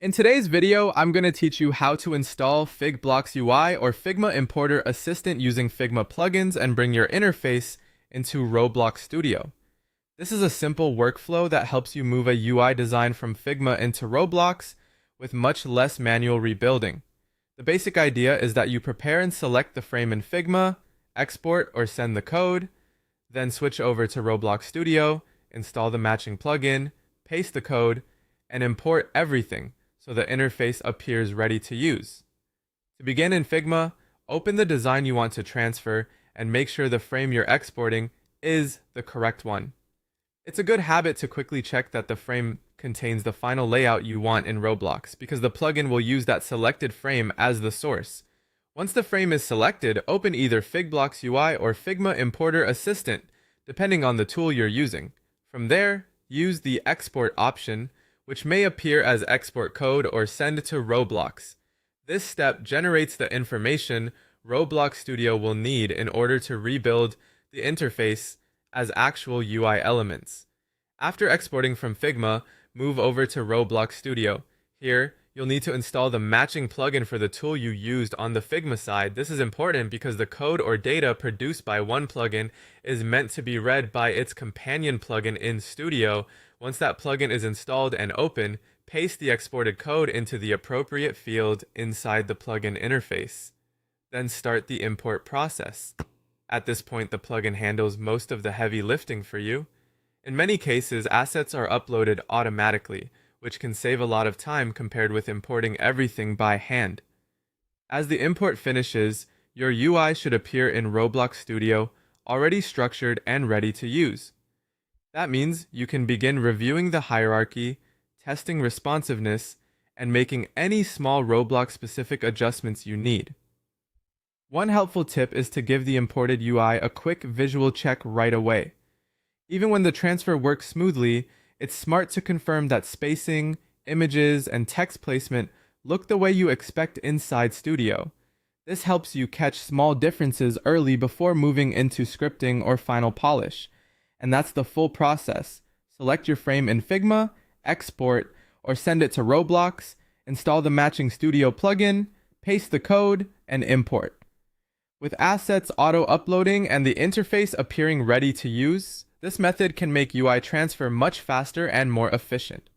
In today's video, I'm going to teach you how to install Figblocks UI or Figma Importer Assistant using Figma plugins and bring your interface into Roblox Studio. This is a simple workflow that helps you move a UI design from Figma into Roblox with much less manual rebuilding. The basic idea is that you prepare and select the frame in Figma, export or send the code, then switch over to Roblox Studio, install the matching plugin, paste the code, and import everything so the interface appears ready to use. To begin in Figma, open the design you want to transfer and make sure the frame you're exporting is the correct one. It's a good habit to quickly check that the frame contains the final layout you want in Roblox, because the plugin will use that selected frame as the source. Once the frame is selected, open either Figblocks UI or Figma Importer Assistant, depending on the tool you're using. From there, use the export option, which may appear as export code or send to Roblox. This step generates the information Roblox Studio will need in order to rebuild the interface as actual UI elements. After exporting from Figma, move over to Roblox Studio. Here, you'll need to install the matching plugin for the tool you used on the Figma side. This is important because the code or data produced by one plugin is meant to be read by its companion plugin in Studio. Once that plugin is installed and open, paste the exported code into the appropriate field inside the plugin interface. Then start the import process. At this point, the plugin handles most of the heavy lifting for you. In many cases, assets are uploaded automatically, which can save a lot of time compared with importing everything by hand. As the import finishes, your UI should appear in Roblox Studio, already structured and ready to use. That means you can begin reviewing the hierarchy, testing responsiveness, and making any small Roblox-specific adjustments you need. One helpful tip is to give the imported UI a quick visual check right away. Even when the transfer works smoothly, it's smart to confirm that spacing, images, and text placement look the way you expect inside Studio. This helps you catch small differences early before moving into scripting or final polish. And that's the full process. Select your frame in Figma, export, or send it to Roblox, install the matching Studio plugin, paste the code, and import. With assets auto-uploading and the interface appearing ready to use, this method can make UI transfer much faster and more efficient.